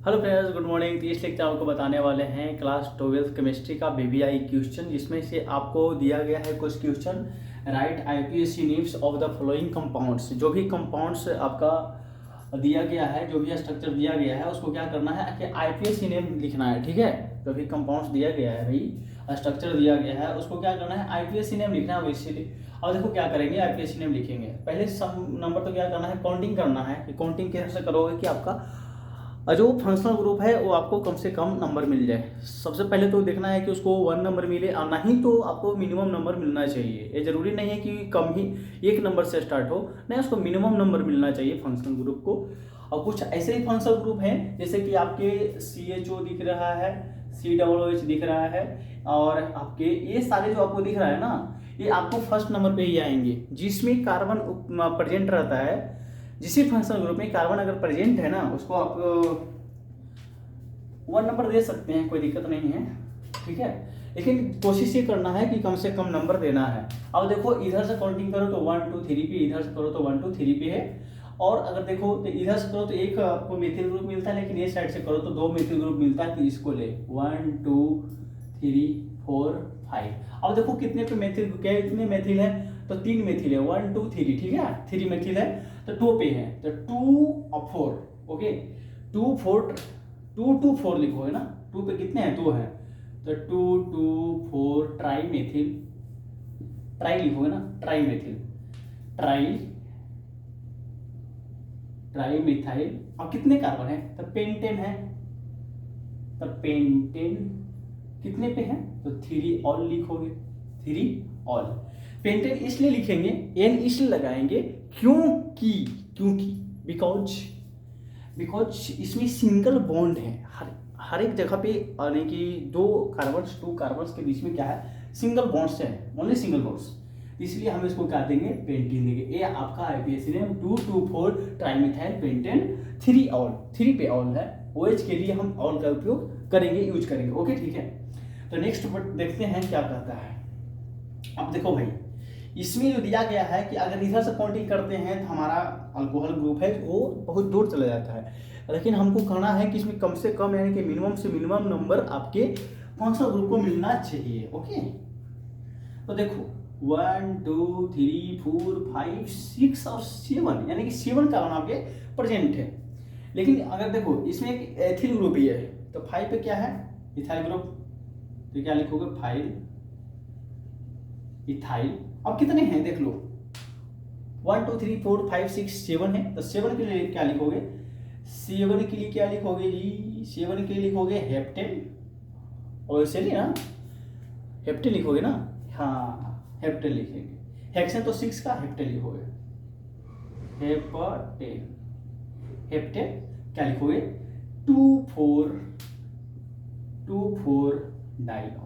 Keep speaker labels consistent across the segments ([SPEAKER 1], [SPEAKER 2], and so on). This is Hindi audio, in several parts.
[SPEAKER 1] Hello friends, good morning. तो इस लेक्चर आपको बताने वाले हैं क्लास 12 केमिस्ट्री का बीबीआई क्वेश्चन, जिसमें से आपको दिया गया है कुछ question. Right IPSC names of the following compounds. जो भी कंपाउंड्स आपका दिया गया है, जो भी स्ट्रक्चर दिया गया है, उसको क्या करना है कि आईपीएससी नेम लिखना है। ठीक है, जो भी कंपाउंड्स दिया गया है भाई, स्ट्रक्चर दिया गया है, उसको क्या करना है आईपीएससी नेम लिखना है। इसीलिए अब देखो क्या करेंगे, आईपीएससी नेम लिखेंगे। पहले सम नंबर तो क्या करना है, काउंटिंग करना है। कि काउंटिंग कैसे करोगे कि आपका जो फंक्शनल ग्रुप है वो आपको कम से कम नंबर मिल जाए। सबसे पहले तो देखना है कि उसको 1 नंबर मिले, और नहीं तो आपको मिनिमम नंबर मिलना चाहिए। ये जरूरी नहीं है कि कम ही 1 नंबर से स्टार्ट हो, नहीं, उसको मिनिमम नंबर मिलना चाहिए फंक्शनल ग्रुप को। और कुछ ऐसे ही फंक्शनल ग्रुप हैं जैसे कि आपके CHO दिख रहा है, COOH दिख रहा है, और आपके ये सारे जो आपको दिख रहा है ना, ये आपको फर्स्ट नंबर पे ही आएंगे, जिसमें कार्बन प्रेजेंट रहता है। जिस फंक्शनल ग्रुप में कार्बन अगर प्रेजेंट है ना, उसको आप 1 नंबर दे सकते हैं, कोई दिक्कत नहीं है। ठीक है, लेकिन कोशिश ये करना है कि कम से कम नंबर देना है। अब देखो इधर से काउंटिंग करो तो 1 2 3 पे, इधर से करो तो 1 2 3 पे है। और अगर देखो तो इधर से करो तो एक आपको मिथिल ग्रुप मिलता है, लेकिन ये साइड से करो तो 2 मिथिल ग्रुप मिलता है। तो इसको ले 1 2 3 4 5। अब देखो कितने पे मेथिल, क्या कितने मेथिल है, तो 3 मेथिल है, 1 2 3। ठीक है, 3 मेथिल है तो 2 पे है, तो 2 और 4। ओके, 2 4 2 2 4 लिखोगे ना, 2 पे कितने हैं, 2 हैं, तो 2 2 4 ट्राई मेथिल, ट्राई लिखोगे ना, try methyl, try tri methyl. और कितने कार्बन है, तो पेंटेन है, तो पेंटेन कितने पे है, तो 3 ऑल लिखोगे, 3 ऑल। पेंटेन इसलिए लिखेंगे, एन इसलिए लगाएंगे क्योंकि क्योंकि बिकॉज बिकॉज इसमें सिंगल बॉन्ड है। हर एक जगह पे, यानी कि 2 कार्बन्स के बीच में क्या है, सिंगल बॉन्ड्स है, ओनली सिंगल बॉन्ड्स। इसलिए हम इसको क्या देंगे, पेंटेन देंगे। ये आपका IPSC name 2 2 4 trimethyl pentane, 3 all, 3 पे ऑल है। OH के लिए हम ऑल का उपयोग करेंगे, यूज करेंगे। ओके, ठीक है। तो नेक्स्ट देखते हैं क्या कहता है। अब देखो भाई, इसमें जो दिया गया है कि अगर इधर से काउंटिंग करते हैं तो हमारा अल्कोहल ग्रुप है वो बहुत दूर चला जाता है, लेकिन हमको कहना है कि इसमें कम से कम, यानी कि मिनिमम से मिनिमम नंबर आपके फंक्शनल ग्रुप को मिलना चाहिए। ओके, तो देखो 1 2 3 4 5 6 और 7, यानी कि 7 कार्बन आपके प्रेजेंट है। लेकिन अगर देखो इसमें एक एथिल ग्रुप ही है, तो 5 पे क्या है, इथाइल ग्रुप, तो क्या लिखोगे, फाइल इथाइल। अब कितने हैं देख लो, 1 2 3 4 5 6 7 है, तो 7 के लिए क्या लिखोगे, 7 के लिए क्या लिखोगे जी, 7 के लिए लिखोगे हेप्टेन, और चलिए ना हेप्टेन लिखोगे ना, हाँ हेप्टेन लिखेंगे। हेक्सेन तो 6 का, हेप्टेन लिखोगे, हेप्टेन, हेप्टेन क्या लिखोगे, 2 4 डाइऑल।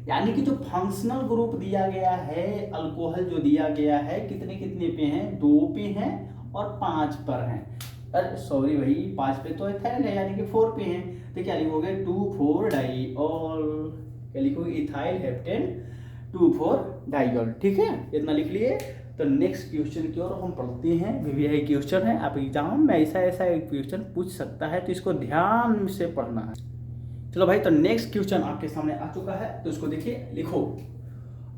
[SPEAKER 1] यानी कि जो फंक्शनल ग्रुप दिया गया है, अल्कोहल जो दिया गया है, कितने कितने पे हैं, 2 पे हैं और 5 पर हैं। अरे सॉरी भाई, 5 पे तो इथाइल है, यानी कि 4 पे हैं, तो क्या लिखोगे, 2 4 डाइऑल। क्या लिखोगे, इथाइल हेप्टेन 2 4 डाइऑल। ठीक है, इतना लिख लिए। तो नेक्स्ट क्वेश्चन की ओर हम पढ़ते हैं। बीबीआई क्वेश्चन है, आप एग्जाम में ऐसा ऐसा एक क्वेश्चन पूछ सकता है, तो इसको ध्यान से पढ़ना है। चलो भाई, तो नेक्स्ट क्वेश्चन आपके सामने आ चुका है, तो इसको देखिए, लिखो।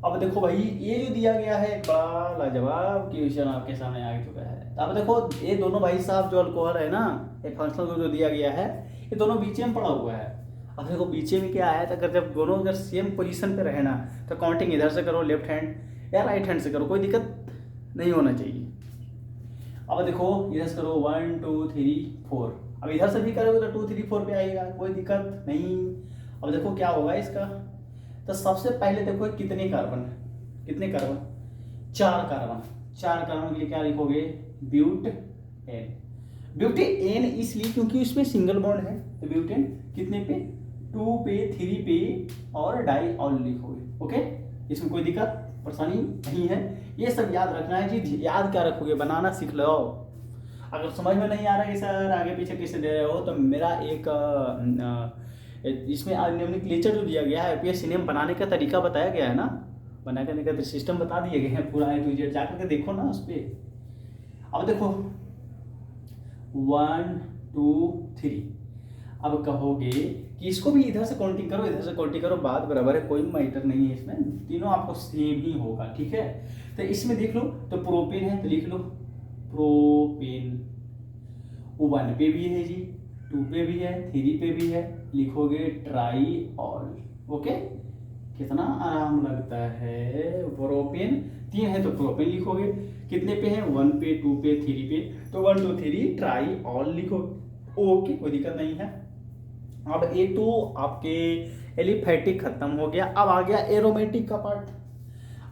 [SPEAKER 1] अब देखो भाई, ये जो दिया गया है बड़ा लाजवाब क्वेश्चन आपके सामने आ चुका है। अब देखो ये दोनों भाई साहब जो अल्कोहल है ना, ये फंक्शनल ग्रुप जो दिया गया है, ये दोनों बीचे में पड़ा हुआ है। अब देखो बीचे में क्या है, तो अगर जब दोनों अगर सेम पोजीशन पे रहे ना, तो काउंटिंग इधर से करो लेफ्ट हैंड या राइट हैंड से करो, कोई दिक्कत नहीं होना चाहिए। अब देखो इधर से करो 1 2 3 4, अब इधर से भी करोगे तो 2 3 4 पे आएगा, कोई दिक्कत नहीं। अब देखो क्या होगा इसका, तो सबसे पहले देखो कितने कार्बन है, कितने कार्बन, 4 कार्बन। 4 कार्बन के लिए क्या लिखोगे, ब्यूटेन। ब्यूटेन इसलिए क्योंकि इसमें सिंगल बॉन्ड है, तो ब्यूटेन कितने पे, 2 पे 3 पे और डाइऑल लिखोगे। ओके, इसमें कोई दिक्कत परेशानी नहीं है। ये सब याद रखना है जी। याद क्या रखोगे, बनाना सीख लो। अगर समझ में नहीं आ रहा है कि सर आगे पीछे कैसे दे रहे हो, तो मेरा एक इसमें निम्नलिखित जो दिया गया है, आईपीएससी नेम बनाने का तरीका बताया गया है ना, बनाने का सिस्टम बता दिए गए हैं पूरा, A to Z जाकर के देखो ना उस पर। अब देखो 1 2 3, अब कहोगे कि इसको भी इधर से काउंटिंग करो, इधर से काउंटिंग करो, बात बराबर है, कोई मैटर नहीं है इसमें, तीनों आपको सेम ही होगा, ठीक है। तो इसमें देख लो, तो प्रोपेन है तो लिख लो प्रोपेन, वो 1 पे भी है जी, 2 पे भी है, 3 पे भी है, लिखोगे ट्राईऑल। ओके, कितना आराम लगता है। प्रोपेन 3 है तो प्रोपेन लिखोगे, कितने पे है 1 पे, 2 पे, 3 पे, तो 1 2 3 ट्राईऑल लिखो। ओके, कोई दिक्कत नहीं है। अब एक तो आपके एलिफैटिक खत्म हो गया, अब आ गया एरोमेटिक का पार्ट।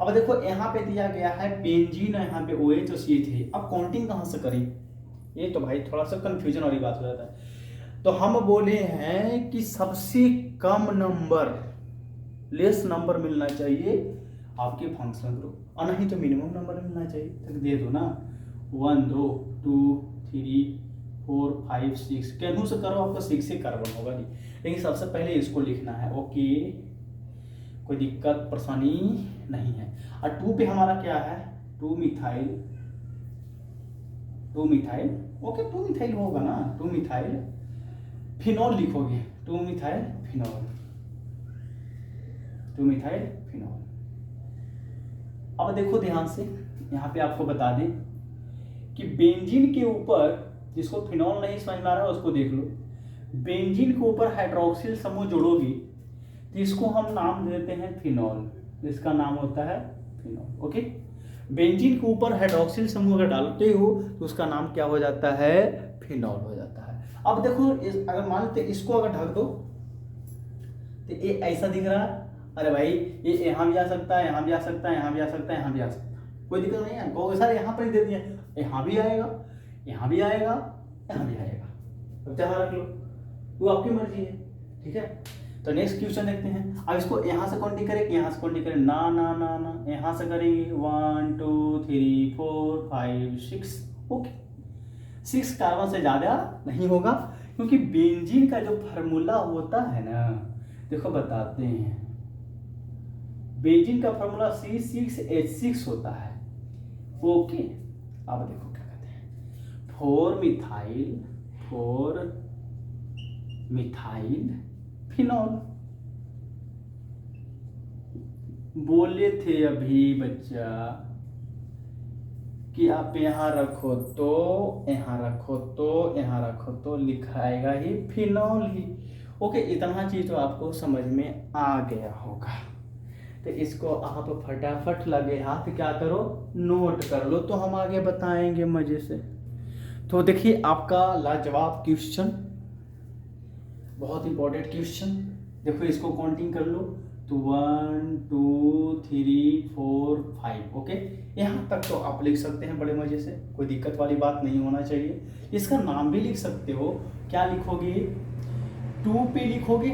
[SPEAKER 1] अब देखो यहाँ पे दिया गया है बेंजीन, यहाँ पे OH और CH3, अब काउंटिंग कहाँ से करें, ये तो भाई थोड़ा सा कंफ्यूजन वाली बात हो जाता है। तो हम बोले हैं कि सबसे कम नंबर, लेस नंबर मिलना चाहिए आपके फंक्शनल ग्रुप, और नहीं तो मिनिमम नंबर मिलना चाहिए। तो दे दो ना 1 2 2 3 4 5 6, कैनू से करो आपको 6 से कार्बन होगा नहीं, लेकिन सबसे पहले इसको लिखना है। ओके, कोई दिक्कत परेशानी नहीं है। और 2 पे हमारा क्या है 2 मिथाइल, 2 मिथाइल, ओके 2 मिथाइल होगा ना, 2 मिथाइल फिनॉल लिखोगे, 2 मिथाइल फिनॉल, 2 मिथाइल फिनॉल। अब देखो ध्यान से, यहाँ पे आपको बता दें कि बेंजीन के ऊपर, जिसको फिनॉल नहीं समझ में आ रहा है उसको देख लो, बेंजीन के ऊपर हाइड्रोक्सिल समूह जोड़ोगी तो इसको हम नाम देते हैं फिनॉल, इसका नाम होता है फिनॉल। ओके, बेंजीन के ऊपर हाइड्रोक्सिल समूह अगर डालते हो तो उसका नाम क्या हो जाता है, फिनॉल हो जाता है। अब देखो अगर मान लेते इसको अगर ढक दो तो ये ऐसा दिख रहा है, अरे भाई ये यहाँ भी आ सकता है, यहाँ भी आ सकता है, यहाँ भी आ सकता है, यहाँ भी आ सकता है, कोई दिक्कत नहीं है। कहोगे सर यहाँ पर ही दे दिए, यहाँ भी आएगा, यहाँ भी आएगा, यहाँ भी आएगा, अब चाहे रख लो, वो आपकी मर्जी है, ठीक है। तो नेक्स्ट क्वेश्चन देखते हैं। अब इसको यहाँ से काउंटिंग करें कि यहाँ से काउंटिंग करें, ना ना ना ना, यहाँ से करेंगे 1 2 3 4 5 6। ओके, 6 कार्बन से ज़्यादा नहीं होगा, क्योंकि बेंजीन का जो फार्मूला होता है ना, देखो बताते हैं, बेंजीन का फार्मूला C6H6 होता है। ओके, अब देखो क्या कहते हैं, 4 मिथाइल फिनॉल। बोले थे अभी बच्चा कि आप यहाँ रखो तो, यहाँ रखो तो, यहाँ रखो तो लिखाएगा ही फिनॉल ही। ओके, इतना चीज तो आपको समझ में आ गया होगा, तो इसको आप फटाफट लगे हाथ क्या करो, नोट कर लो, तो हम आगे बताएंगे मजे से। तो देखिए आपका लाजवाब क्वेश्चन, बहुत इंपॉर्टेंट क्वेश्चन। देखो इसको काउंटिंग कर लो, तो 1 2 3 4 5। ओके, यहाँ तक तो आप लिख सकते हैं बड़े मजे से, कोई दिक्कत वाली बात नहीं होना चाहिए। इसका नाम भी लिख सकते हो, क्या लिखोगे, 2 पे लिखोगे,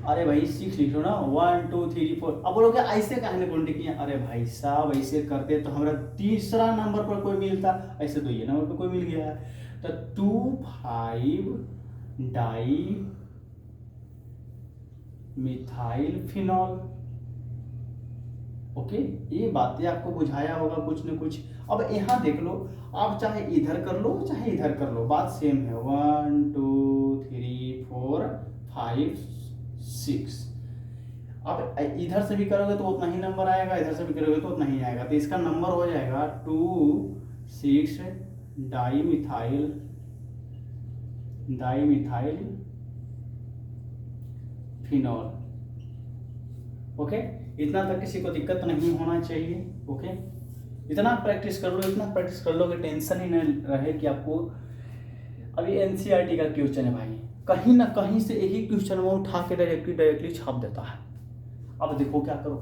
[SPEAKER 1] अरे भाई 6 लिख लो ना, 1 2 3 4। अब बोलोगे ऐसे कहने काउंटिंग किया, अरे भाई साहब ऐसे करते तो हमारा तीसरा नंबर पर कोई मिलता, ऐसे तो ये नंबर पर कोई मिल गया है। तो 2 5 डाई मिथाइल फिनॉल। ओके, ये बातें आपको बुझाया होगा कुछ न कुछ। अब यहाँ देख लो, आप चाहे इधर कर लो चाहे इधर कर लो, बात सेम है। 1 2 3 4 5 6। अब इधर से भी करोगे तो उतना ही नंबर आएगा, इधर से भी करोगे तो उतना ही आएगा, तो इसका नंबर हो जाएगा 2 6 डाई मिथाइल फिनॉल। ओके, इतना तक किसी को दिक्कत नहीं होना चाहिए। ओके, इतना प्रैक्टिस कर लो, इतना प्रैक्टिस कर लो कि टेंशन ही नहीं रहे कि आपको। अभी एनसीईआरटी का क्वेश्चन है भाई, कहीं ना कहीं से एक ही क्वेश्चन में उठा के डायरेक्टली छाप देता है। अब देखो क्या करो,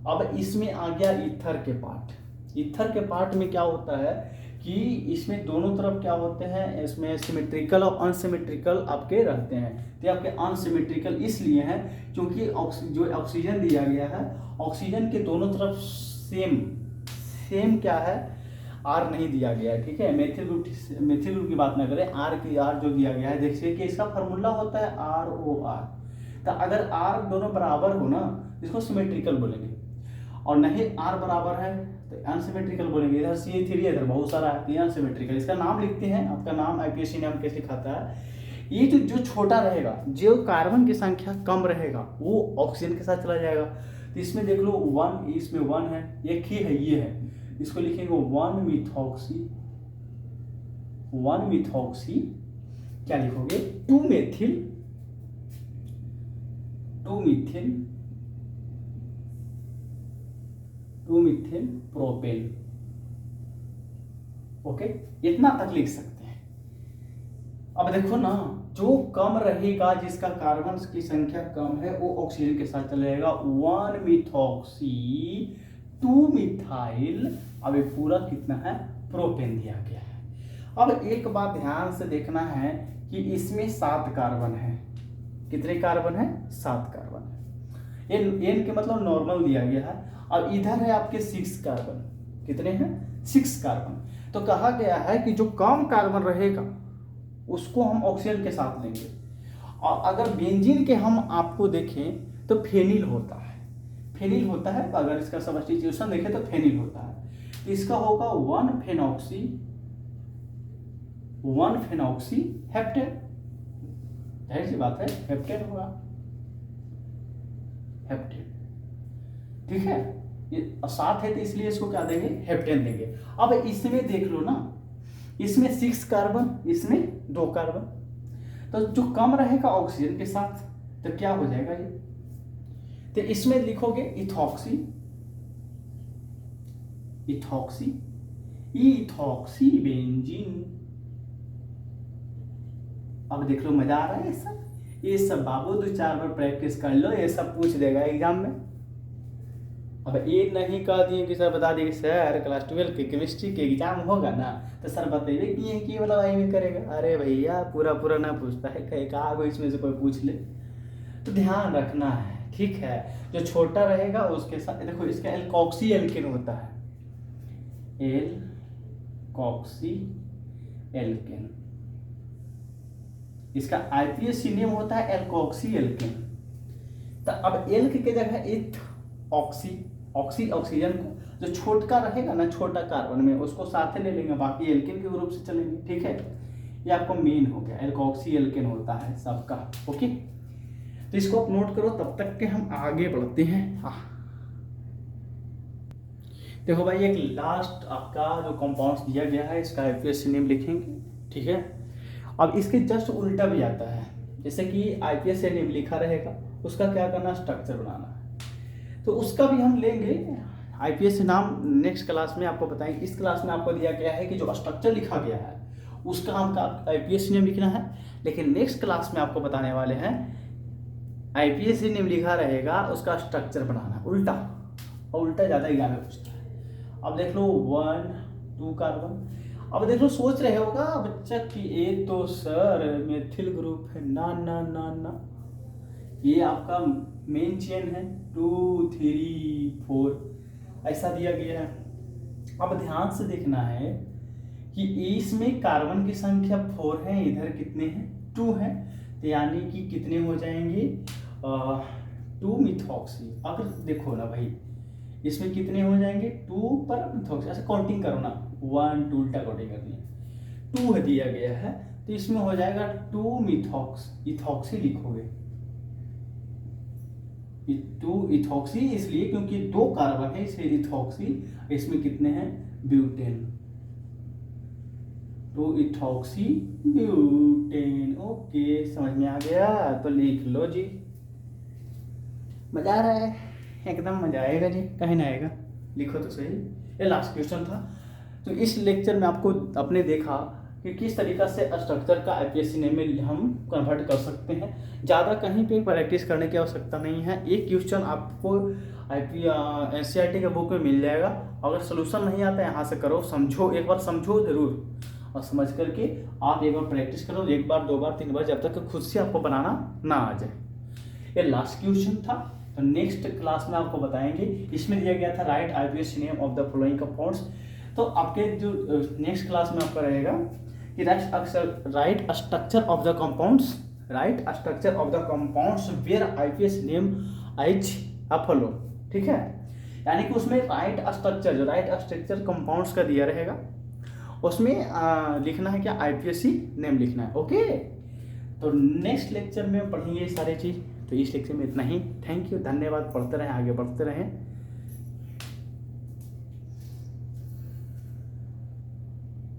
[SPEAKER 1] अब इसमें आ गया ईथर के पार्ट। ईथर के पार्ट में क्या होता है कि इसमें दोनों तरफ क्या होते हैं, इसमें सिमेट्रिकल और अनसिमेट्रिकल आपके रहते हैं। तो आपके अनसिमेट्रिकल इसलिए है क्योंकि जो ऑक्सीजन दिया गया है, ऑक्सीजन के दोनों तरफ सेम क्या है, आर नहीं दिया गया है, ठीक है। मेथिल ग्रुप की बात ना करें, आर जो दिया गया है, देखिए कि इसका फार्मूला होता है ROR। तो अगर आर दोनों बराबर हो ना, इसको सिमेट्रिकल बोलेंगे, और नहीं आर बराबर है तो अनसिमेट्रिकल बोलेंगे। इधर CH3 इधर बहुत सारा है, अनसिमेट्रिकल। इसका नाम लिखते हैं, आपका नाम IPSC नाम कैसे लिखाता है ये जो छोटा रहेगा, जो कार्बन की संख्या कम रहेगा वो ऑक्सीजन के साथ चला जाएगा। तो इसमें देख लो 1, इसमें 1 है, एक ही है, ये है, इसको लिखेंगे 1 मिथॉक्सी, क्या लिखोगे 2 मिथिल प्रोपेन। ओके, इतना तक लिख सकते हैं। अब देखो ना, जो कम रहेगा, जिसका कार्बन की संख्या कम है, वो ऑक्सीजन के साथ चलेगा 1 मिथॉक्सी 2 मिथाइल। अब ये पूरा कितना है, प्रोपेन दिया गया है। अब एक बात ध्यान से देखना है कि इसमें 7 कार्बन है। कितने कार्बन है, 7 कार्बन है। एन के मतलब नॉर्मल दिया गया है। अब इधर है आपके 6 कार्बन। कितने हैं, 6 कार्बन। तो कहा गया है कि जो कम कार्बन रहेगा उसको हम ऑक्सीजन के साथ लेंगे। और अगर बेंजीन के हम आपको देखें तो फेनिल होता है, अगर इसका सब्स्टिट्यूशन देखें तो फेनिल होता है। तो इसका होगा 1 फेनॉक्सी हेप्टेन। जाहिर सी बात है, हेप्टेन होगा, हेप्टेन। ठीक है, ये 7 है तो इसलिए इसको क्या देंगे, हेप्टेन देंगे। अब इसमें देख लो ना, इसमें 6 कार्बन, इसमें 2 कार्बन। तो जो कम रहेगा ऑक्सीजन के साथ तो क्या हो जाएगा ये, तो इसमें लिखोगे इथॉक्सी बेंजीन। अब देख लो, मजा आ रहा है ये सब बाबू 2-4 बार प्रैक्टिस कर लो, ये सब पूछ देगा एग्जाम में। अब ये नहीं कह दिए कि सर बता दिए कि सर क्लास 12 के केमिस्ट्री के एग्जाम होगा ना तो सर बताइए कि ये कि मतलब आई में करेगा। अरे भैया पूरा ना पूछता है, कहीं कहा इसमें से कोई पूछ ले। तो ध्यान रखना है, ठीक है। जो छोटा रहेगा उसके साथ देखो, इसका एल्कोक्सी एल्केन होता है, एल्कोक्सी एल्केन। इसका आईपीएसी नेम होता है एल्कोक्सी एल्केन। तो अब एल्क के जगह इथ ऑक्सीजन को जो छोटा रहेगा ना, छोटा कार्बन में, उसको साथ ले लेंगे, बाकी एल्केन के ग्रुप से चलेंगे। ठीक है, ये आपको मेन हो गया, एल्कोक्सी एल्केन होता है सबका। ओके, तो इसको आप नोट करो, तब तक के हम आगे बढ़ते हैं। देखो भाई, एक लास्ट आपका जो कंपाउंड्स दिया गया है, इसका आईपीएसी नेम लिखेंगे। ठीक है, अब इसके जस्ट उल्टा भी आता है, जैसे कि आईपीएसी नेम लिखा रहेगा, उसका क्या करना, स्ट्रक्चर बनाना है। तो उसका भी हम लेंगे आईपीएस नाम, नेक्स्ट क्लास में आपको बताएंगे। इस क्लास में आपको दिया गया है कि जो स्ट्रक्चर लिखा गया है उसका हमका आईपीएस नेम लिखना है, लेकिन नेक्स्ट क्लास में आपको बताने वाले हैं आईपीएस नेम लिखा रहेगा, उसका स्ट्रक्चर बनाना उल्टा, और उल्टा ज़्यादा एग्जाम में पूछता है। अब देख लो 1 2 कार्बन। अब देख लो, सोच रहे होगा बच्चा कि ये तो सर मेथिल ग्रुप है। ना ना ना ना, ये आपका मेन चेन है, 2 3 4 ऐसा दिया गया है। अब ध्यान से देखना है कि इसमें कार्बन की संख्या 4 है, इधर कितने हैं, 2 है। तो यानी कि कितने हो जाएंगे, 2 मिथॉक्सी। अब देखो ना भाई, इसमें कितने हो जाएंगे, 2 पर मिथॉक्सी, ऐसे काउंटिंग करो ना, 1 2 उल्टा काउंटिंग करनी है। 2 दिया गया है तो इसमें हो जाएगा 2 इथॉक्सी लिखोगे। 2 इथॉक्सी इसलिए क्योंकि 2 कार्बन है, इसलिए इथॉक्सी। इसमें कितने हैं, ब्यूटेन, 2 इथॉक्सी ब्यूटेन। ओके, समझ में आ गया तो लिख लो जी। मजा आ रहा है, एकदम मजा आएगा जी, कहीं ना आएगा, लिखो तो सही। ये लास्ट क्वेश्चन था। तो इस लेक्चर में आपको अपने देखा कि किस तरीका से स्ट्रक्चर का आईपीएसी नेम में हम कन्वर्ट कर सकते हैं। ज़्यादा कहीं पे प्रैक्टिस करने की आवश्यकता नहीं है। एक क्वेश्चन आपको एनसीईआरटी के बुक में मिल जाएगा। अगर सोल्यूशन नहीं आता यहाँ से करो, समझो, एक बार समझो जरूर, और समझ करके आप एक बार प्रैक्टिस करो, 1 बार 2 बार 3 बार, जब तक खुद से आपको बनाना ना आ जाए। ये लास्ट क्वेश्चन था। तो नेक्स्ट क्लास में आपको बताएंगे। इसमें दिया गया था write IUPAC name of the following compounds. तो आपके जो नेक्स्ट क्लास में आपका रहेगा कि write structure of the compounds, where IUPAC name as follow. ठीक है, यानी कि उसमें राइट स्ट्रक्चर कंपाउंड्स का दिया रहेगा, उसमें लिखना है क्या, आईपीएसी नेम लिखना है। ओके, तो नेक्स्ट लेक्चर में पढ़ेंगे ये सारे चीज़। तो इस लेक्चर में इतना ही। थैंक यू, धन्यवाद। पढ़ते रहें, आगे बढ़ते रहें।